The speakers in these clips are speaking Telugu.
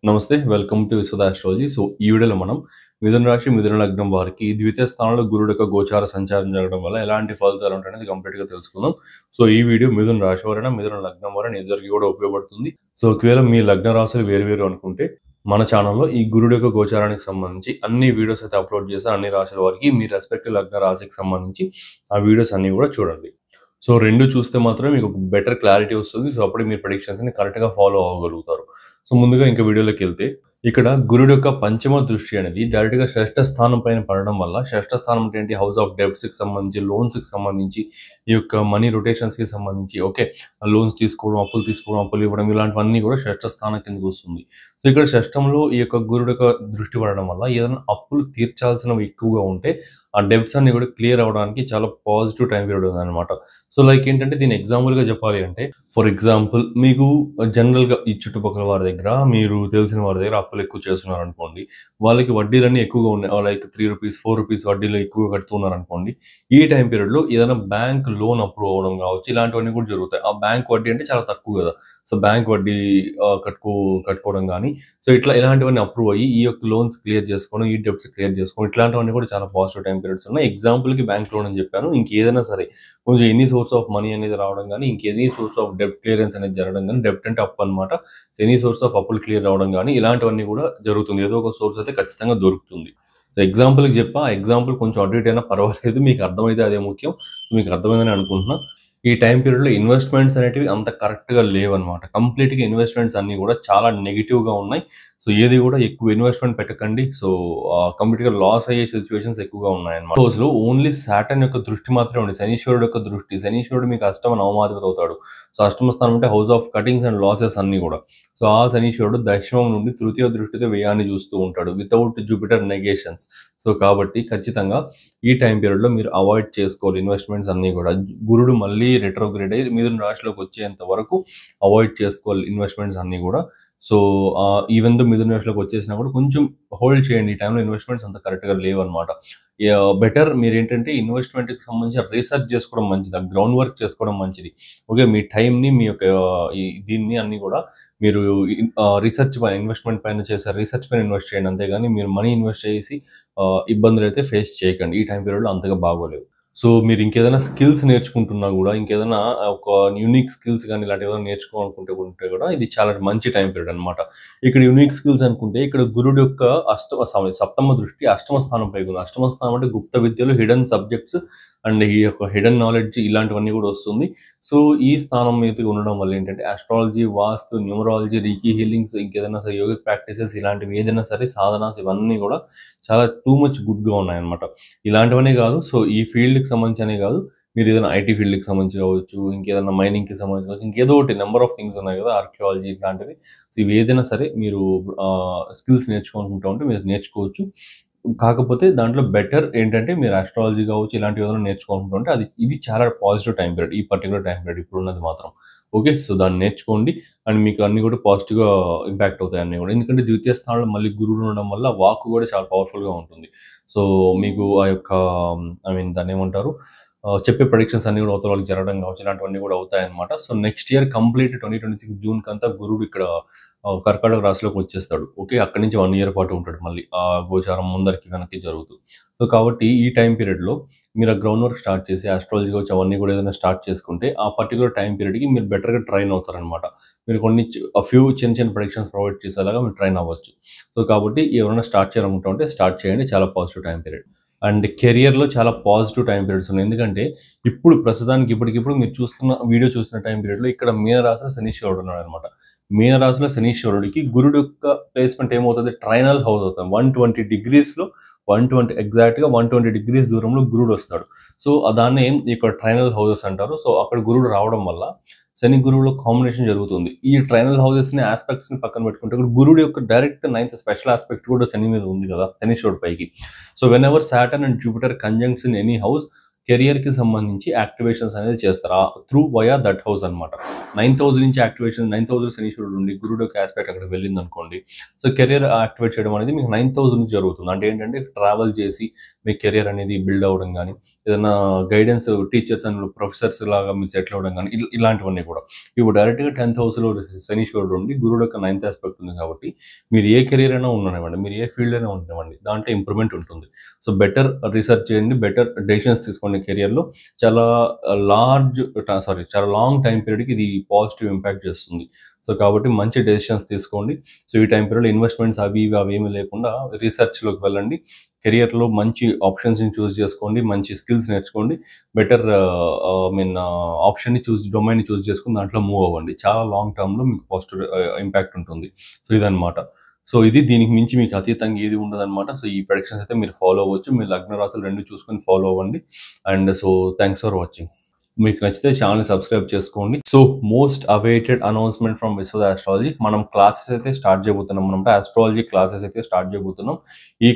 నమస్తే. Welcome to Vishwada astrology. So, ఈ వీడియోలో మనం మిథున రాశి, మిథున లగ్నం వారికి ద్వితీయ స్థానంలో గురుడు యొక్క గోచార సంచారం జరగడం వల్ల ఎలాంటి ఫలితాలు ఉంటాయనేది కంప్లీట్‌గా తెలుసుకుందాం. సో, ఈ వీడియో మిథున రాశి వారైనా, మిథున లగ్నం వారైనా ఇద్దరికీ కూడా ఉపయోగపడుతుంది. సో, ఒకవేళ మీ లగ్న రాశులు వేరు అనుకుంటే మన ఛానెల్‌లో ఈ గురుడు యొక్క గోచారానికి సంబంధించి అన్ని వీడియోస్ అయితే అప్‌లోడ్ చేశా. అన్ని రాశుల వారికి మీ రెస్పెక్టివ్ లగ్న రాశికి సంబంధించి ఆ వీడియోస్ అన్నీ కూడా చూడండి. సో 2 చూస్తే మాత్రమే మీకు ఒక బెటర్ క్లారిటీ వస్తుంది. సో అప్పుడు మీరు ప్రెడిక్షన్స్‌ని కరెక్ట్‌గా ఫాలో అవ్వగలుగుతారు. సో ముందుగా ఇంక వీడియోలోకెళ్తే ఇక్కడ గురుడు యొక్క పంచమ దృష్టి అనేది డైరెక్ట్‌గా షష్ఠ స్థానం పైన పడడం వల్ల షష్ఠ స్థానం అంటే ఏంటి? హౌస్ ఆఫ్ డెబ్ట్స్‌కి సంబంధించి, లోన్స్‌కి సంబంధించి, ఈ యొక్క మనీ రొటేషన్స్‌కి సంబంధించి ఓకే. లోన్స్ తీసుకోవడం, అప్పులు తీసుకోవడం, అప్పులు ఇవ్వడం ఇలాంటివన్నీ కూడా షష్ఠ స్థానం కిందకి వస్తుంది. సో ఇక్కడ షష్ఠంలో ఈ యొక్క గురుడు యొక్క దృష్టి పడడం వల్ల ఏదైనా అప్పులు తీర్చాల్సినవి ఎక్కువగా ఉంటే ఆ డెబ్ట్స్ అన్ని కూడా క్లియర్ అవ్వడానికి చాలా పాజిటివ్ టైం పీరియడ్ ఉందన్నమాట. సో లైక్ ఏంటంటే దీన్ని ఎగ్జాంపుల్‌గా చెప్పాలి అంటే ఫర్ ఎగ్జాంపుల్ మీకు జనరల్‌గా ఈ చుట్టుపక్కల వారి దగ్గర మీరు తెలిసిన వారి దగ్గర అప్పులు ఎక్కువ చేస్తున్నారనుకోండి. వాళ్ళకి వడ్డీలన్నీ ఎక్కువగా ఉన్నాయి. లైక్ రూ. 3, రూ. 4 వడ్డీలు ఎక్కువగా కడుతున్నారనుకోండి. ఈ టైం పీరియడ్‌లో ఏదైనా బ్యాంక్ లోన్ అప్రూవ్ అవ్వడం కావచ్చు. ఇలాంటివన్నీ కూడా జరుగుతాయి. ఆ బ్యాంక్ వడ్డీ అంటే చాలా తక్కువ కదా! సో బ్యాంక్ వడ్డీ కట్టుకోవడం గానీ సో ఇట్లా ఇలాంటివన్నీ అప్రూవ్ అయ్యి ఈ యొక్క లోన్స్ క్లియర్ చేసుకోవడం, ఈ డెబ్ట్స్ క్లియర్ చేసుకోవడం ఇట్లాంటివన్నీ కూడా చాలా పాజిటివ్ టైం పీరియడ్స్ ఉన్నాయి. ఎగ్జాంపుల్‌కి బ్యాంక్ లోన్ అని చెప్పాను. ఇంకేదైనా సరే కొంచెం ఎనీ సోర్స్ ఆఫ్ మనీ అనేది రావడం గానీ, ఇంకెనీ సోర్స్ ఆఫ్ డెబ్ట్ క్లియరెన్స్ అనేది జరగడం గానీ, డెబ్ట్ అంటే అప్పు అనమాట. సో ఎనీ సోర్స్ ఆఫ్ అప్పులు క్లియర్ అవ్వడం గానీ, ఇలాంటివన్నీ కూడా జరుగుతుంది. ఏదో ఒక సోర్స్ అయితే ఖచ్చితంగా దొరుకుతుంది. సో ఎగ్జాంపుల్‌కి చెప్పా. ఆ ఎగ్జాంపుల్ కొంచెం అటు ఇటు అయినా పర్వాలేదు. మీకు అర్థమైతే అదే ముఖ్యం. సో మీకు అర్థమైందని అనుకుంటున్నా. ఈ టైం పీరియడ్‌లో ఇన్వెస్ట్‌మెంట్స్ అనేటివి అంత కరెక్ట్‌గా లేవన్నమాట. కంప్లీట్‌గా ఇన్వెస్ట్‌మెంట్స్ అన్నీ కూడా చాలా నెగెటివ్‌గా ఉన్నాయి. సో ఏది కూడా ఎక్కువ ఇన్వెస్ట్‌మెంట్ పెట్టకండి. సో కంప్లీట్‌గా లాస్ అయ్యే సిట్యుయేషన్స్ ఎక్కువగా ఉన్నాయన్నమాట. రోజులో ఓన్లీ సాటర్న్ యొక్క దృష్టి మాత్రమే ఉంది. శనీశ్వరుడు యొక్క దృష్టి. శనీశ్వరుడు మీకు అష్టమ నవమాధిపతి అవుతాడు. సో అష్టమ స్థానం అంటే house of cuttings and losses అన్నీ కూడా. సో ఆ శనీశ్వరుడు దశమం నుండి తృతీయ దృష్టితో వ్యయాన్ని చూస్తూ ఉంటాడు. Without Jupiter negations. సో కాబట్టి ఖచ్చితంగా ఈ టైం పీరియడ్‌లో మీరు అవాయిడ్ చేసుకోవాలి ఇన్వెస్ట్‌మెంట్స్ అన్నీ కూడా. గురుడు మళ్ళీ రెట్రోగ్రేడ్ అయ్యి మిథున రాశిలోకి వచ్చేంత వరకు అవాయిడ్ చేసుకోవాలి ఇన్వెస్ట్‌మెంట్స్ అన్నీ కూడా. సో ఈవెన్ దో మిథున రాశిలోకి వచ్చేసినా కూడా కొంచెం హోల్డ్ చేయండి. ఈ టైంలో ఇన్వెస్ట్‌మెంట్స్ అంత కరెక్ట్‌గా లేవన్నమాట. బెటర్ మీరేంటంటే ఇన్వెస్ట్‌మెంట్‌కి సంబంధించి రీసెర్చ్ చేసుకోవడం మంచిది. గ్రౌండ్ వర్క్ చేసుకోవడం మంచిది. ఓకే. మీ టైంని మీ యొక్క దీన్ని అన్నీ కూడా మీరు రీసెర్చ్ పైన ఇన్వెస్ట్‌మెంట్ పైన చేసే రీసెర్చ్ పైన ఇన్వెస్ట్ చేయండి. అంతేగాని మీరు మనీ ఇన్వెస్ట్ చేసి ఇబ్బందులైతే ఫేస్ చేయకండి. ఈ టైం పీరియడ్‌లో అంతగా బాగోలేవు. సో మీరు ఇంకేదైనా స్కిల్స్ నేర్చుకుంటున్నా గూడా, ఇంకేదైనా ఒక యూనిక్ స్కిల్స్ గాని ఇలాంటివేమైనా నేర్చుకోవాలనుకుంటే కూడా ఇది చాలా మంచి టైం పీరియడ్ అన్నమాట. ఇక్కడ యూనిక్ స్కిల్స్ అనుకుంటే ఇక్కడ గురుడు యొక్క సప్తమ దృష్టి అష్టమ స్థానం పైకి ఉంది. అష్టమ స్థానం అంటే గుప్త విద్యలు, హిడెన్ సబ్జెక్ట్స్ అండ్ ఈ యొక్క హిడెన్ నాలెడ్జ్ ఇలాంటివన్నీ కూడా వస్తుంది. సో ఈ స్థానం మీదకి ఉండడం వల్ల ఏంటంటే ఆస్ట్రాలజీ, వాస్తు, న్యూమరాలజీ, రీకీ హీలింగ్స్ ఇంకేదైనా సరే యోగిక్ ప్రాక్టీసెస్ ఇలాంటివి ఏదైనా సరే సాధనాస్ ఇవన్నీ కూడా చాలా టూ మచ్ గుడ్‌గా ఉన్నాయన్నమాట. ఇలాంటివనే కాదు. సో ఈ ఫీల్డ్‌కి సంబంధించనే కాదు. మీరు ఏదైనా ఐటీ ఫీల్డ్‌కి సంబంధించి కావచ్చు, ఇంకేదైనా మైనింగ్‌కి సంబంధించి కావచ్చు, ఇంకేదో ఒకటి నంబర్ ఆఫ్ థింగ్స్ ఉన్నాయి కదా! ఆర్కియాలజీ ఇట్లాంటివి. సో ఇవి ఏదైనా సరే మీరు స్కిల్స్ నేర్చుకోవాలనుకుంటా ఉంటే మీరు నేర్చుకోవచ్చు. కాకపోతే దాంట్లో బెటర్ ఏంటంటే మీరు ఆస్ట్రాలజీ కావచ్చు, ఇలాంటివి ఏదైనా నేర్చుకోవాలనుకుంటే ఇది చాలా పాజిటివ్ టైం పీరియడ్. ఈ పర్టిక్యులర్ టైం పీరియడ్ ఇప్పుడున్నది మాత్రం. ఓకే. సో దాన్ని నేర్చుకోండి. అండ్ మీకు అన్నీ కూడా పాజిటివ్‌గా ఇంపాక్ట్ అవుతాయి అన్నీ కూడా. ఎందుకంటే ద్వితీయ స్థానంలో మళ్ళీ గురుడు ఉండడం వల్ల వాక్కు కూడా చాలా పవర్‌ఫుల్‌గా ఉంటుంది. సో మీకు ఆ యొక్క ఐ మీన్ దాన్నేమంటారు? చెప్పే ప్రెడిక్షన్స్ అన్నీ కూడా అవతల వాళ్ళకి జరగడం కావచ్చు, ఇలాంటివన్నీ కూడా అవుతాయన్నమాట. సో నెక్స్ట్ ఇయర్ కంప్లీట్ 2026 జూన్‌కంతా గురుడు ఇక్కడ కర్కాటక రాశిలోకి వచ్చేస్తాడు. ఓకే. అక్కడి నుంచి 1 ఇయర్ పాటు ఉంటాడు మళ్ళీ. గోచారం ముందరికి వెనక్కి జరుగుతూ. సో కాబట్టి ఈ టైం పీరియడ్‌లో మీరు ఆ గ్రౌండ్ వర్క్ స్టార్ట్ చేసి ఆస్ట్రాలజీ కావచ్చు అవన్నీ కూడా ఏదైనా స్టార్ట్ చేసుకుంటే ఆ పర్టిక్యులర్ టైం పీరియడ్‌కి మీరు బెటర్‌గా ట్రైన్ అవుతారనమాట. మీరు కొన్ని ఫ్యూ చిన్న ప్రెడిక్షన్స్ ప్రొవైడ్ చేసేలాగా మీరు ట్రైన్ అవ్వచ్చు. సో కాబట్టి ఎవరైనా స్టార్ట్ చేయాలనుకుంటా ఉంటే స్టార్ట్ చేయండి. చాలా పాజిటివ్ టైం పీరియడ్. అండ్ కెరియర్‌లో చాలా పాజిటివ్ టైం పీరియడ్స్ ఉన్నాయి. ఎందుకంటే ఇప్పుడు ప్రస్తుతానికి ఇప్పటికిప్పుడు మీరు చూస్తున్న టైం పీరియడ్‌లో ఇక్కడ మీనరాశిలో శనీశ్వరుడు ఉన్నాడనమాట. మీనరాశిలో శనీశ్వరుడికి గురుడు యొక్క ప్లేస్‌మెంట్ ఏమవుతది? ట్రైనల్ హౌస్ అవుతుంది. 120 డిగ్రీస్‌లో 120 ఎగ్జాక్ట్‌గా 120 డిగ్రీస్ దూరంలో గురుడు వస్తాడు. సో దాన్నే ఇక్కడ ట్రైనల్ హౌసెస్ అంటారు. సో అక్కడ గురుడు రావడం వల్ల శని గురువుల కాంబినేషన్ జరుగుతుంది. ఈ ట్రైనల్ హౌసెస్‌ని యాస్పెక్ట్స్‌ని పక్కన పెట్టుకుంటే ఇక్కడ గురుడు యొక్క డైరెక్ట్ 9th స్పెషల్ యాస్పెక్ట్ కూడా శని మీద ఉంది కదా! శనీశ్వరుడి పైకి. So whenever Saturn and Jupiter conjuncts in any house కెరియర్‌కి సంబంధించి యాక్టివేషన్స్ అనేది చేస్తారు. త్రూ వయా దట్ హౌస్ అనమాట. 9,000 నుంచి యాక్టివేషన్ 9,000 శనీశ్వరుడు ఉండి గురుడు యొక్క యాస్పెక్ట్ అక్కడికి వెళ్ళిందనుకోండి. సో, కెరియర్ యాక్టివేట్ చేయడం అనేది మీకు 9,000 నుంచి జరుగుతుంది. అంటే ఏంటంటే ట్రావెల్ చేసి మీ కెరియర్ అనేది బిల్డ్ అవ్వడం గానీ, ఏదన్నా గైడెన్స్ టీచర్స్ అండ్ ప్రొఫెసర్స్ లాగా మీరు సెటిల్ అవ్వడం గానీ, ఇలాంటివన్నీ కూడా. ఇప్పుడు డైరెక్ట్‌గా 10థ్ హౌస్‌లో శనీశ్వరుడు ఉండి గురుడు యొక్క 9థ్ యాస్పెక్ట్ ఉంది కాబట్టి, మీరు ఏ కెరియర్ అయినా ఉండనివ్వండి, మీరు ఏ ఫీల్డ్ అయినా ఉండనివ్వండి, దాంట్లో ఇంప్రూవ్‌మెంట్ ఉంటుంది. సో, బెటర్ రిసర్చ్ చేయండి, బెటర్ డెసిషన్స్ తీసుకోండి కెరియర్‌లో. చాలా చాలా లాంగ్ టైమ్ పీరియడ్‌కి ఇది పాజిటివ్ ఇంపాక్ట్ చేస్తుంది. సో, కాబట్టి మంచి డెసిషన్స్ తీసుకోండి. సో, ఈ టైమ్ పీరియడ్‌లో ఇన్వెస్ట్‌మెంట్స్ అవి ఇవి అవేమీ లేకుండా రిసర్చ్‌లోకి వెళ్ళండి. కెరియర్‌లో మంచి ఆప్షన్స్‌ని చూజ్ చేసుకోండి. మంచి స్కిల్స్ నేర్చుకోండి. బెటర్ డొమైన్‌ని చూజ్ చేసుకొని దాంట్లో మూవ్ అవ్వండి. చాలా లాంగ్ టర్మ్‌లో మీకు పాజిటివ్ ఇంపాక్ట్ ఉంటుంది. సో, ఇదనమాట. సో, దీనికి మించి మీకు అతీతంగా ఏది ఉండదనమాట. సో, ఈ ప్రెడిక్షన్స్ అయితే మీరు ఫాలో అవ్వచ్చు. మీ లగ్న రాశులు 2 చూసుకొని ఫాలో అవ్వండి. And so, thanks for watching. మీకు నచ్చితే ఛానెల్‌ని సబ్స్క్రైబ్ చేసుకోండి. So, most awaited announcement from Vishwada astrology. మనం క్లాసెస్ అయితే స్టార్ట్ చేయబోతున్నాం అనమాట. ఆస్ట్రాలజీ క్లాసెస్ అయితే స్టార్ట్ చేయబోతున్నాం. ఈ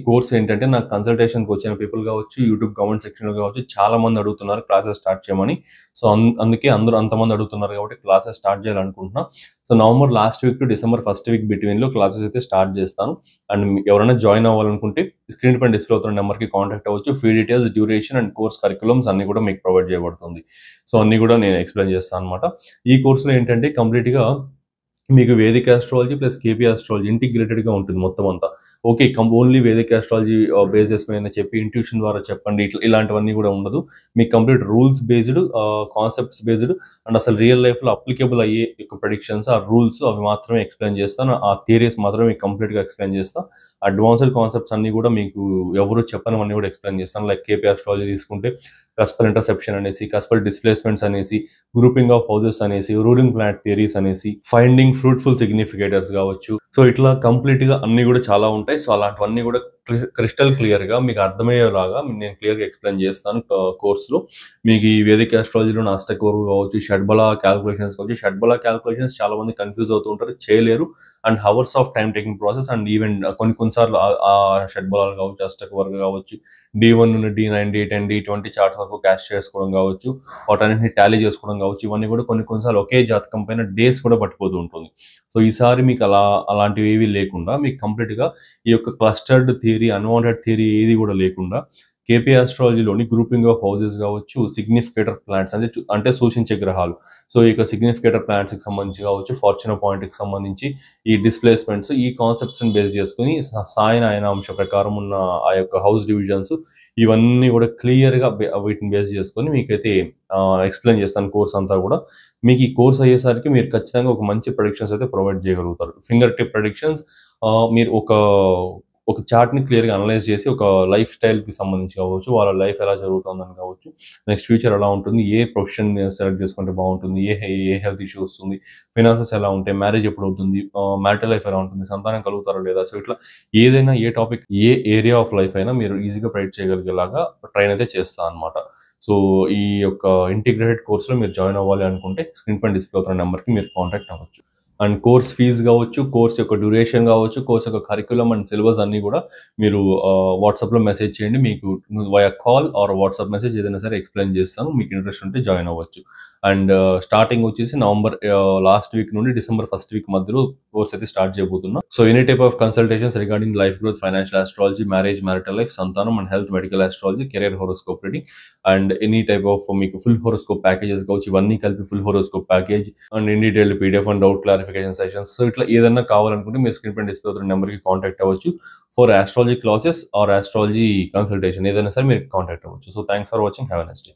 కోర్స్ ఏంటంటే నాకు కన్సల్టేషన్‌కి వచ్చిన పీపుల్ కావచ్చు, యూట్యూబ్ కామెంట్ సెక్షన్‌లో కావచ్చు, చాలా మంది అడుగుతున్నారు క్లాసెస్ స్టార్ట్ చేయమని. సో, అందుకే అందరూ అంతమంది అడుగుతున్నారు కాబట్టి క్లాసెస్ స్టార్ట్ చేయాలనుకుంటున్నా. So, November last week to December first week బిట్వీన్‌లో క్లాసెస్ అయితే స్టార్ట్ చేస్తాను. అండ్ ఎవరైనా జాయిన్ అవ్వాలనుకుంటే స్క్రీన్ పైన డిస్ప్లే అవుతున్న నెంబర్‌కి కాంటాక్ట్ అవ్వచ్చు. Fee details, duration and course curriculums అన్నీ కూడా మీకు ప్రొవైడ్ చేయబడుతుంది. సో, అన్నీ కూడా నేను ఎక్స్‌ప్లెయిన్ చేస్తాను అనమాట. ఈ కోర్స్‌లో ఏంటంటే కంప్లీట్‌గా మీకు Vedic astrology plus KP astrology ఇంటిగ్రేటెడ్‌గా ఉంటుంది మొత్తం అంతా. Okay. Only Vedic astrology basis మీద చెప్పి ఇంట్యూషన్ ద్వారా చెప్పండి ఇలాంటివన్నీ కూడా ఉండదు. మీకు complete rules based, concepts based and అసలు రియల్ లైఫ్‌లో అప్లికేబుల్ అయ్యే యొక్క ప్రెడిక్షన్స్, ఆ రూల్స్ అవి మాత్రమే ఎక్స్‌ప్లెయిన్ చేస్తాను. ఆ థియరీస్ మాత్రమే మీకు కంప్లీట్‌గా ఎక్స్‌ప్లెయిన్ చేస్తా. అడ్వాన్స్డ్ కాన్సెప్ట్స్ అన్నీ కూడా మీకు ఎవరు చెప్పనివన్నీ కూడా ఎక్స్‌ప్లెయిన్ చేస్తాను. లైక్ కేపీ ఆస్ట్రాలజీ తీసుకుంటే కస్పల్ ఇంటర్సెప్షన్ అనేసి, కస్పల్ డిస్‌ప్లేస్‌మెంట్స్ అనేసి, గ్రూపింగ్ ఆఫ్ హౌసెస్ అనేసి, రూలింగ్ ప్లానెట్ థియరీస్ అనేసి, ఫైండింగ్ ఫ్రూట్‌ఫుల్ సిగ్నిఫికేటర్స్ కావచ్చు. సో, ఇట్లా కంప్లీట్‌గా అన్నీ కూడా చాలా ఉంటాయి. సో, అలాంటివన్నీ కూడా క్రిస్టల్ క్లియర్‌గా మీకు అర్థమయ్యేలాగా నేను క్లియర్‌గా ఎక్స్‌ప్లెయిన్ చేస్తాను కోర్స్‌లో. మీకు ఈ వేదిక్ ఆస్ట్రాలజీలోని అష్టకోరు కావచ్చు, షడ్బల క్యాలిక్యులేషన్స్ కావచ్చు. షడ్బల క్యాలిక్యులేషన్స్ చాలా మంది కన్‌ఫ్యూజ్ అవుతూ ఉంటారు. చేయలేరు. And hours of time taking process and even కొన్ని సార్లు ఆ షడ్బలాలు కావచ్చు, అష్టకవర్గ కావచ్చు, D1 నుండి D9, D10, D20 చార్ట్స్ వరకు క్యాష్ చేసుకోవడం కావచ్చు, వాటన్నిటిని టాలీ చేసుకోవడం కావచ్చు. ఇవన్నీ కూడా కొన్ని సార్లు ఒకే జాతకం పైన డేస్ కూడా పట్టిపోతూ ఉంటుంది. సో, ఈసారి మీకు అలాంటివి ఏవి లేకుండా మీకు కంప్లీట్‌గా ఈ యొక్క క్లస్టర్డ్ థియరీ, అన్వాంటెడ్ థియరీ ఏది కూడా లేకుండా కేపీ ఆస్ట్రాలజీలోని గ్రూపింగ్ ఆఫ్ హౌసెస్ కావచ్చు, సిగ్నిఫికేటర్ ప్లానెట్స్ అంటే సూచించే గ్రహాలు. సో, ఈ యొక్క సిగ్నిఫికేటర్ ప్లానెట్స్‌కి సంబంధించి కావచ్చు, ఫార్చ్యూనర్ పాయింట్‌కి సంబంధించి ఈ డిస్‌ప్లేస్‌మెంట్స్, ఈ కాన్సెప్ట్స్‌ని బేస్ చేసుకొని సాయన అయనాంశ ప్రకారం ఉన్న ఆ యొక్క హౌస్ డివిజన్స్ ఇవన్నీ కూడా క్లియర్‌గా వీటిని బేస్ చేసుకొని మీకైతే ఎక్స్‌ప్లెయిన్ చేస్తాను కోర్స్ అంతా కూడా. మీకు ఈ కోర్స్ అయ్యేసరికి మీరు ఖచ్చితంగా ఒక మంచి ప్రెడిక్షన్స్ అయితే ప్రొవైడ్ చేయగలుగుతారు. Finger tip predictions. మీరు ఒక చార్ట్‌ని క్లియర్‌గా అనలైజ్ చేసి ఒక లైఫ్ స్టైల్‌కి సంబంధించి కావచ్చు, వాళ్ళ లైఫ్ ఎలా జరుగుతుందని కావచ్చు, నెక్స్ట్ ఫ్యూచర్ ఎలా ఉంటుంది, ఏ ప్రొఫెషన్ సెలెక్ట్ చేసుకుంటే బాగుంటుంది, ఏ హెల్త్ ఇష్యూ వస్తుంది, ఫినాన్సెస్ ఎలా ఉంటాయి, మ్యారేజ్ ఎప్పుడు అవుతుంది, మ్యారిటల్ లైఫ్ ఎలా ఉంటుంది, సంతానం కలుగుతారా లేదా. సో, ఇట్లా ఏదైనా ఏ టాపిక్, ఏ ఏరియా ఆఫ్ లైఫ్ అయినా మీరు ఈజీగా ప్రెడిక్ట్ చేయగలిగేలాగా ట్రైన్ అయితే చేస్తా అనమాట. సో, ఈ యొక్క ఇంటిగ్రేటెడ్ కోర్స్‌లో మీరు జాయిన్ అవ్వాలి అనుకుంటే స్క్రీన్ పైన డిస్ప్లే అవుతున్న నెంబర్‌కి మీరు కాంటాక్ట్ అవ్వచ్చు. అండ్ కోర్స్ ఫీజ్ కావచ్చు, కోర్స్ యొక్క డ్యూరేషన్ కావచ్చు, కోర్స్ యొక్క కరిక్యులమ్ అండ్ సిలబస్ అన్నీ కూడా మీరు వాట్సాప్‌లో మెసేజ్ చేయండి. మీకు via call or WhatsApp message ఏదైనా సరే ఎక్స్‌ప్లెయిన్ చేస్తాను. మీకు ఇంట్రెస్ట్ ఉంటే జాయిన్ అవ్వచ్చు. అండ్ స్టార్టింగ్ వచ్చేసి నవంబర్ లాస్ట్ వీక్ నుండి డిసెంబర్ ఫస్ట్ వీక్ మధ్యలో కోర్స్ అయితే స్టార్ట్ చేయబోతున్నా. So, any type of consultations regarding life growth, financial astrology, marriage, marital life, సంతానం and health, medical astrology, career horoscope reading and any type of మీకు ఫుల్ హోరోస్కోప్ ప్యాకేజెస్ కావచ్చు. ఇవన్నీ కలిపి full horoscope package and in detailed PDF and doubt clarification sessions. So, ఇట్లా ఏదన్నా కావాలనుకుంటే మీరు స్క్రీన్ పైన డిస్ప్లే అవుతున్న నెంబర్‌కి కాంటాక్ట్ అవ్వచ్చు. For astrology classes or astrology consultation ఏదైనా సరే మీరు కాంటాక్ట్ అవ్వచ్చు. So, thanks for watching. Have a nice day.